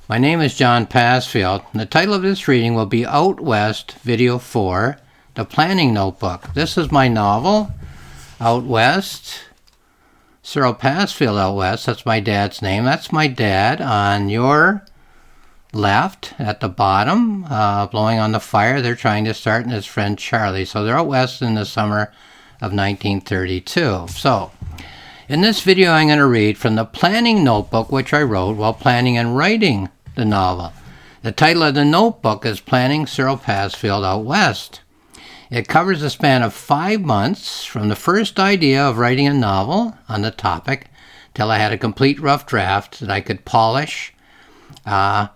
My name is John Passfield, and the title of this reading will be Out West, Video 4, The Planning Notebook. This is my novel, Out West. Cyril Passfield Out West, that's my dad's name. That's my dad on your left at the bottom, blowing on the fire they're trying to start, and his friend Charlie. So they're out west in the summer of 1932. So, in this video I'm going to read from the planning notebook which I wrote while planning and writing the novel. The title of the notebook is Planning Cyril Passfield Out West. It covers a span of 5 months from the first idea of writing a novel on the topic till I had a complete rough draft that I could polish. The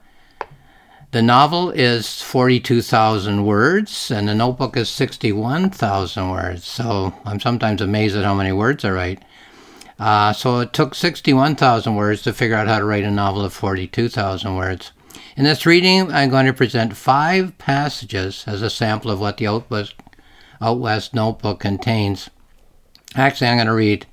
novel is 42,000 words and the notebook is 61,000 words. So I'm sometimes amazed at how many words I write. So it took 61,000 words to figure out how to write a novel of 42,000 words. In this reading, I'm going to present 5 passages as a sample of what the Out West notebook contains. Actually, I'm going to read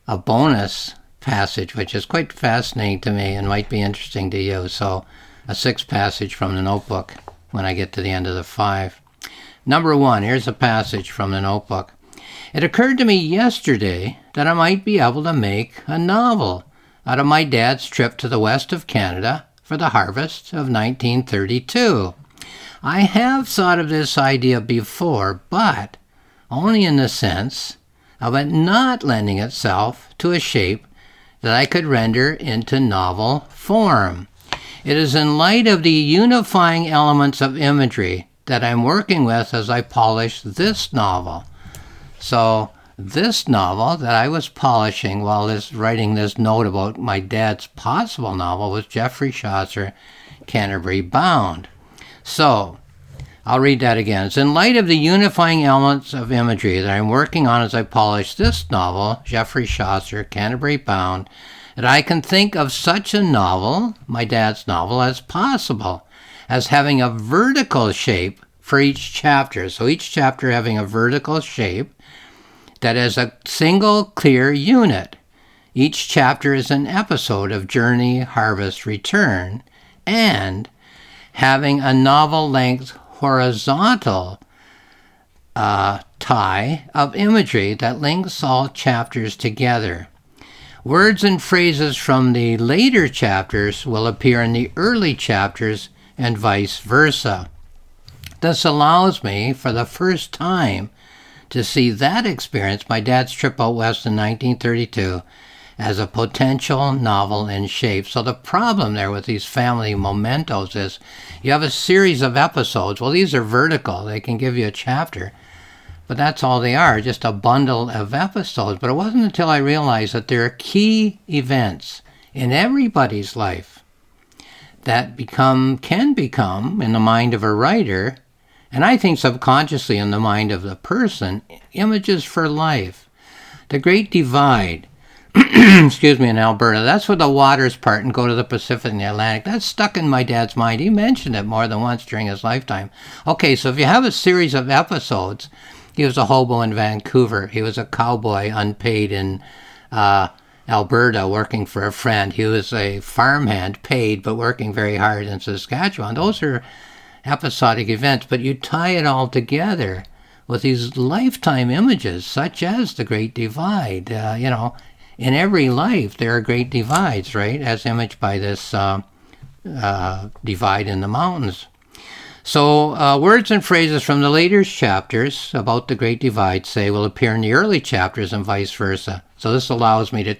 a bonus passage, which is quite fascinating to me and might be interesting to you. So a 6th passage from the notebook when I get to the end of the 5. Number 1, here's a passage from the notebook. It occurred to me yesterday that I might be able to make a novel out of my dad's trip to the west of Canada for the harvest of 1932. I have thought of this idea before, but only in the sense of it not lending itself to a shape that I could render into novel form. It is in light of the unifying elements of imagery that I'm working with as I polish this novel. So this novel that I was polishing while writing this note about my dad's possible novel was Geoffrey Chaucer, Canterbury Bound. So I'll read that again. It's in light of the unifying elements of imagery that I'm working on as I polish this novel, Geoffrey Chaucer, Canterbury Bound, that I can think of such a novel, my dad's novel, as possible, as having a vertical shape for each chapter. So each chapter having a vertical shape that is a single clear unit. Each chapter is an episode of Journey, Harvest, Return, and having a novel-length horizontal tie of imagery that links all chapters together. Words and phrases from the later chapters will appear in the early chapters and vice versa. This allows me, for the first time, to see that experience, my dad's trip out west in 1932, as a potential novel in shape. So the problem there with these family mementos is you have a series of episodes. Well, these are vertical. They can give you a chapter. But that's all they are, just a bundle of episodes. But it wasn't until I realized that there are key events in everybody's life that can become, in the mind of a writer, and I think subconsciously in the mind of the person, images for life. The Great Divide, in Alberta, that's where the waters part and go to the Pacific and the Atlantic. That's stuck in my dad's mind. He mentioned it more than once during his lifetime. Okay, so if you have a series of episodes, he was a hobo in Vancouver. He was a cowboy unpaid in Alberta working for a friend. He was a farmhand paid but working very hard in Saskatchewan. Those are episodic events, but you tie it all together with these lifetime images, such as the Great Divide. In every life there are great divides, right, as imaged by this divide in the mountains. So words and phrases from the later chapters about the Great Divide, say, will appear in the early chapters and vice versa. So this allows me to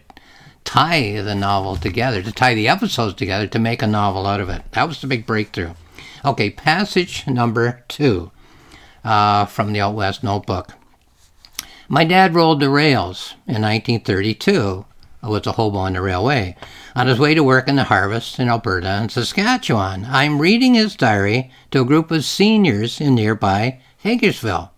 tie the novel together, to tie the episodes together to make a novel out of it. That was the big breakthrough. Okay, passage number 2 from the Out West notebook. My dad rolled the rails in 1932. I was a hobo on the railway. On his way to work in the harvest in Alberta and Saskatchewan, I'm reading his diary to a group of seniors in nearby Hagersville.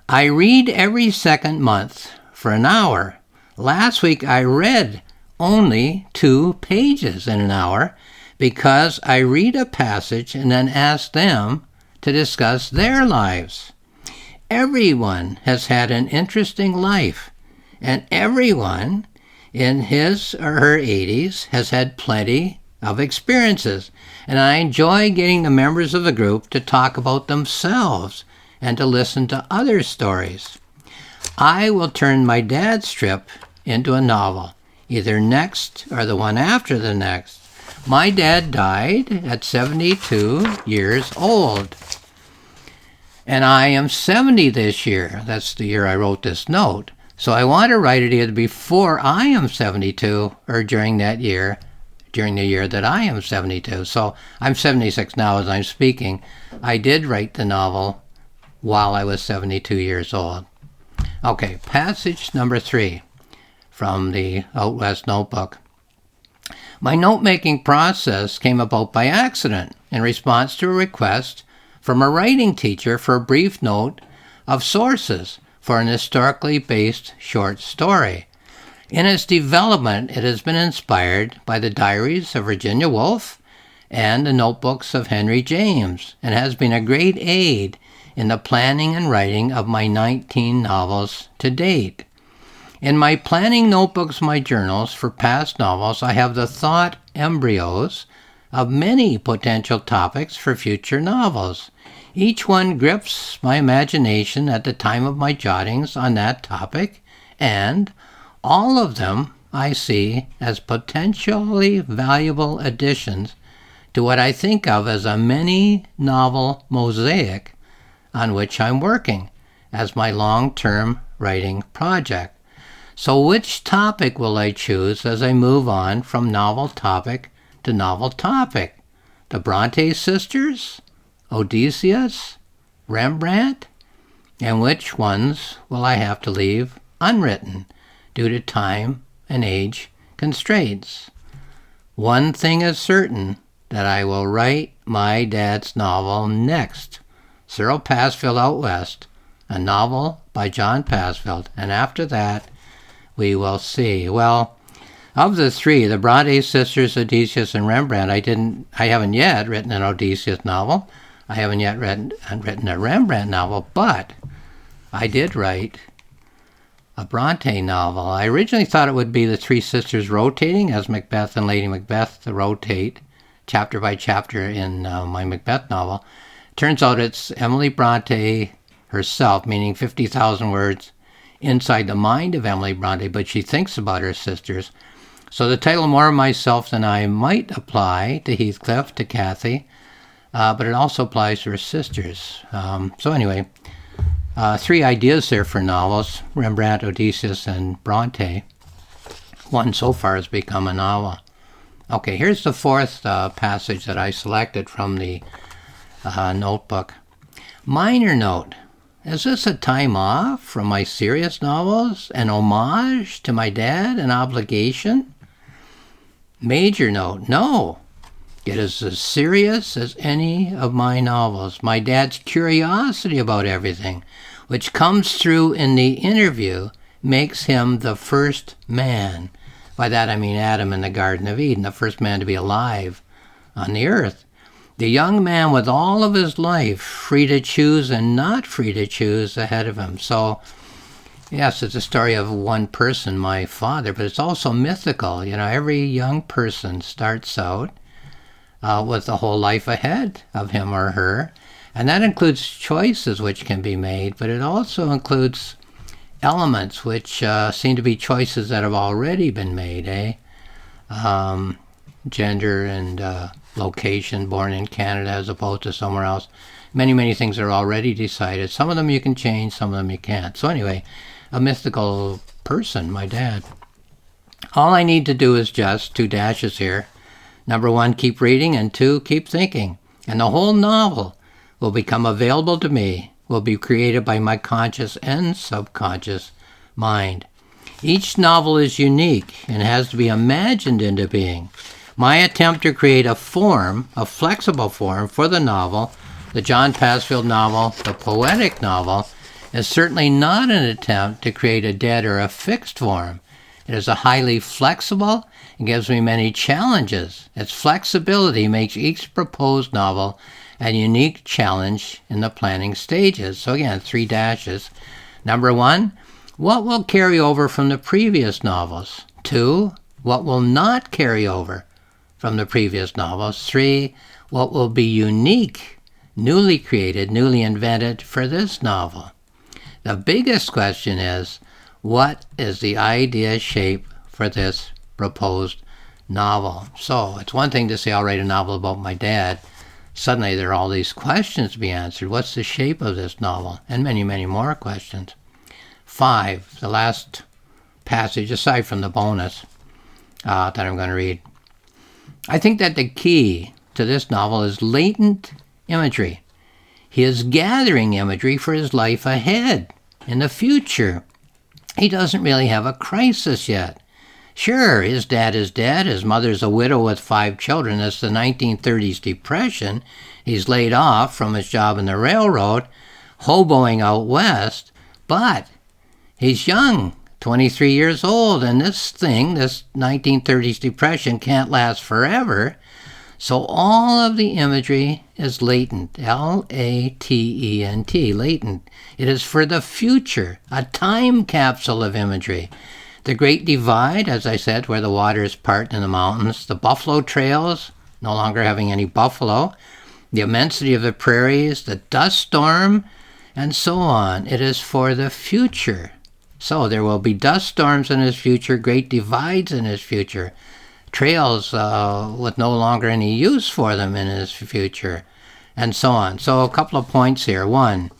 I read every second month for an hour. Last week I read only 2 pages in an hour, because I read a passage and then ask them to discuss their lives. Everyone has had an interesting life, and everyone in his or her 80s has had plenty of experiences, and I enjoy getting the members of the group to talk about themselves and to listen to other stories. I will turn my dad's trip into a novel, either next or the one after the next. My dad died at 72 years old, and I am 70 this year. That's the year I wrote this note. So I want to write it either before I am 72 or during that year, during the year that I am 72. So I'm 76 now as I'm speaking. I did write the novel while I was 72 years old. Okay, passage number 3 from the Out West notebook. My note-making process came about by accident in response to a request from a writing teacher for a brief note of sources for an historically based short story. In its development, it has been inspired by the diaries of Virginia Woolf and the notebooks of Henry James, and has been a great aid in the planning and writing of my 19 novels to date. In my planning notebooks, my journals for past novels, I have the thought embryos of many potential topics for future novels. Each one grips my imagination at the time of my jottings on that topic, and all of them I see as potentially valuable additions to what I think of as a many-novel mosaic on which I'm working as my long-term writing project. So which topic will I choose as I move on from novel topic to novel topic? The Bronte sisters? Odysseus? Rembrandt? And which ones will I have to leave unwritten due to time and age constraints? One thing is certain, that I will write my dad's novel next. Cyril Passfield Out West, a novel by John Passfield, and after that, we will see. Well, of the three, the Bronte sisters, Odysseus, and Rembrandt, I haven't yet written an Odysseus novel. I haven't yet written a Rembrandt novel, but I did write a Bronte novel. I originally thought it would be the three sisters rotating as Macbeth and Lady Macbeth rotate chapter by chapter in my Macbeth novel. Turns out it's Emily Bronte herself, meaning 50,000 words inside the mind of Emily Bronte, but she thinks about her sisters. So the title More of Myself Than I might apply to Heathcliff, to Kathy, but it also applies to her sisters. So anyway, 3 ideas there for novels, Rembrandt, Odysseus, and Bronte. One so far has become a novel. Okay, here's the 4th passage that I selected from the notebook. Minor note. Is this a time off from my serious novels? An homage to my dad? An obligation? Major note. No. It is as serious as any of my novels. My dad's curiosity about everything, which comes through in the interview, makes him the first man. By that I mean Adam in the Garden of Eden, the first man to be alive on the earth. The young man with all of his life, free to choose and not free to choose ahead of him. So, yes, it's a story of one person, my father, but it's also mythical. You know, every young person starts out with a whole life ahead of him or her. And that includes choices which can be made, but it also includes elements which seem to be choices that have already been made, gender and location, born in Canada as opposed to somewhere else. Many things are already decided. Some of them you can change, some of them you can't. So anyway, a mythical person, my dad. All I need to do is just 2 dashes here. Number 1, keep reading, and 2, keep thinking. And the whole novel will become available to me, will be created by my conscious and subconscious mind. Each novel is unique and has to be imagined into being. My attempt to create a form, a flexible form for the novel, the John Passfield novel, the poetic novel, is certainly not an attempt to create a dead or a fixed form. It is a highly flexible and gives me many challenges. Its flexibility makes each proposed novel a unique challenge in the planning stages. So again, 3 dashes. Number 1, what will carry over from the previous novels? 2, what will not carry over from the previous novels. 3, what will be unique, newly created, newly invented for this novel? The biggest question is, what is the idea shape for this proposed novel? So it's one thing to say, I'll write a novel about my dad. Suddenly there are all these questions to be answered. What's the shape of this novel? And many, many more questions. 5, the last passage, aside from the bonus that I'm going to read. I think that the key to this novel is latent imagery. He is gathering imagery for his life ahead, in the future. He doesn't really have a crisis yet. Sure, his dad is dead. His mother's a widow with 5 children. It's the 1930s Depression. He's laid off from his job in the railroad, hoboing out west. But he's young, 23 years old, and this 1930s Depression, can't last forever. So all of the imagery is latent, L-A-T-E-N-T, latent. It is for the future, a time capsule of imagery. The Great Divide, as I said, where the waters part in the mountains, the buffalo trails, no longer having any buffalo, the immensity of the prairies, the dust storm, and so on. It is for the future. So there will be dust storms in his future, great divides in his future, trails with no longer any use for them in his future, and so on. So a couple of points here. 1,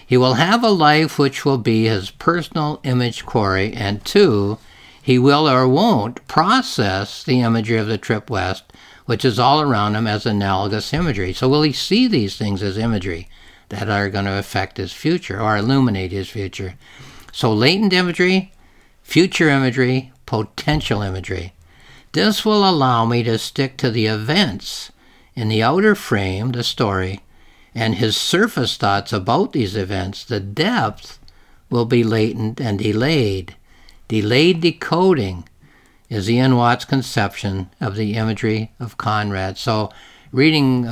he will have a life which will be his personal image quarry, and 2, he will or won't process the imagery of the trip west, which is all around him, as analogous imagery. So will he see these things as imagery that are going to affect his future or illuminate his future? So latent imagery, future imagery, potential imagery. This will allow me to stick to the events in the outer frame, the story, and his surface thoughts about these events. The depth will be latent and delayed. Delayed decoding is Ian Watt's conception of the imagery of Conrad. So reading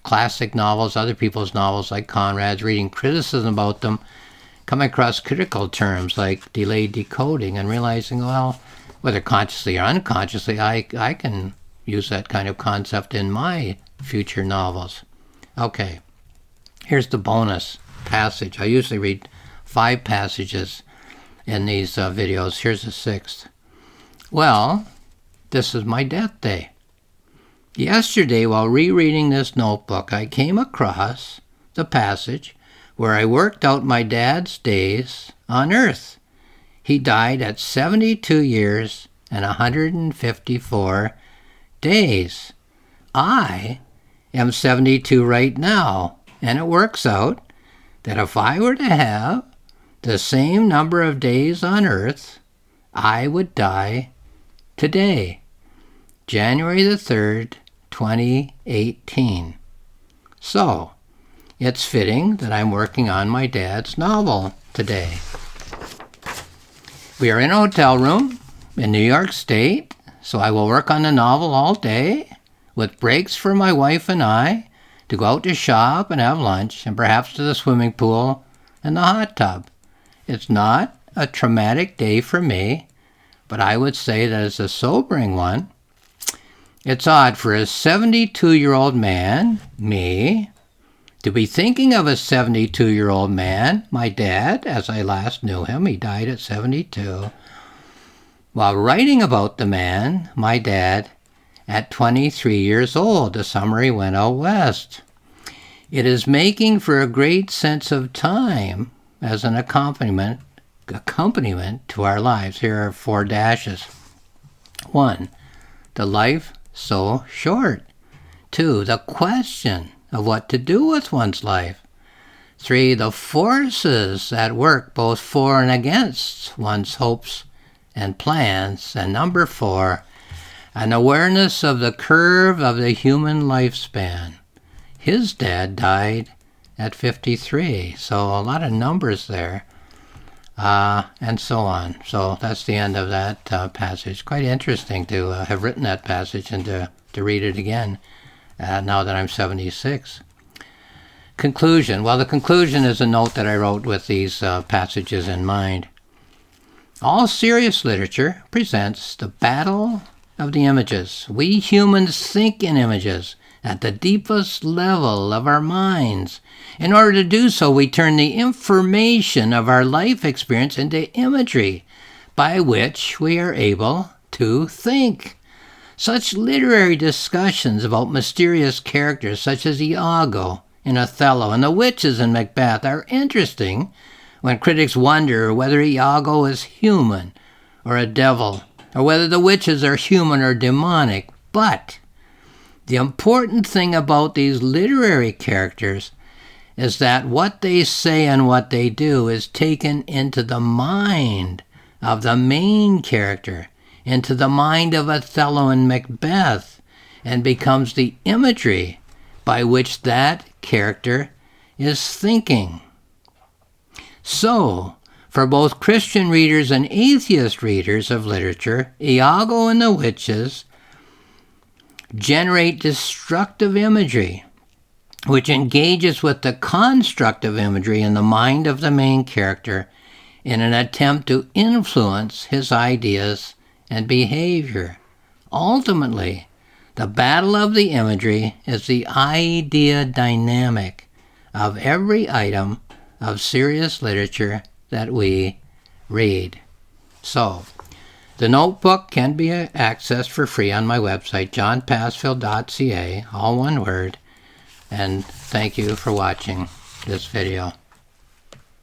classic novels, other people's novels like Conrad's, reading criticism about them, come across critical terms like delayed decoding and realizing, well, whether consciously or unconsciously, I can use that kind of concept in my future novels. Okay, here's the bonus passage. I usually read 5 passages in these videos. Here's the 6th. Well, this is my death day. Yesterday, while rereading this notebook, I came across the passage where I worked out my dad's days on Earth. He died at 72 years and 154 days. I am 72 right now, and it works out that if I were to have the same number of days on Earth, I would die today, January the 3rd, 2018. So, it's fitting that I'm working on my dad's novel today. We are in a hotel room in New York State, so I will work on the novel all day, with breaks for my wife and I to go out to shop and have lunch, and perhaps to the swimming pool and the hot tub. It's not a traumatic day for me, but I would say that it's a sobering one. It's odd for a 72-year-old man, me, to be thinking of a 72-year-old man, my dad, as I last knew him. He died at 72. While writing about the man, my dad, at 23 years old, the summer he went out west. It is making for a great sense of time as an accompaniment to our lives. Here are 4 dashes. 1, the life so short. 2, the question of what to do with one's life. 3, the forces at work both for and against one's hopes and plans. And number 4, an awareness of the curve of the human lifespan. His dad died at 53, so a lot of numbers there, and so on. So that's the end of that passage. Quite interesting to have written that passage and to read it again now that I'm 76. Conclusion. Well, the conclusion is a note that I wrote with these passages in mind. All serious literature presents the battle of the images. We humans think in images at the deepest level of our minds. In order to do so, we turn the information of our life experience into imagery by which we are able to think. Such literary discussions about mysterious characters such as Iago in Othello and the witches in Macbeth are interesting when critics wonder whether Iago is human or a devil, or whether the witches are human or demonic. But the important thing about these literary characters is that what they say and what they do is taken into the mind of the main character, into the mind of Othello and Macbeth, and becomes the imagery by which that character is thinking. So, for both Christian readers and atheist readers of literature, Iago and the witches generate destructive imagery, which engages with the constructive imagery in the mind of the main character in an attempt to influence his ideas and behavior. Ultimately, the battle of the imagery is the idea dynamic of every item of serious literature that we read. So, the notebook can be accessed for free on my website, johnpassfield.ca, all one word, and thank you for watching this video.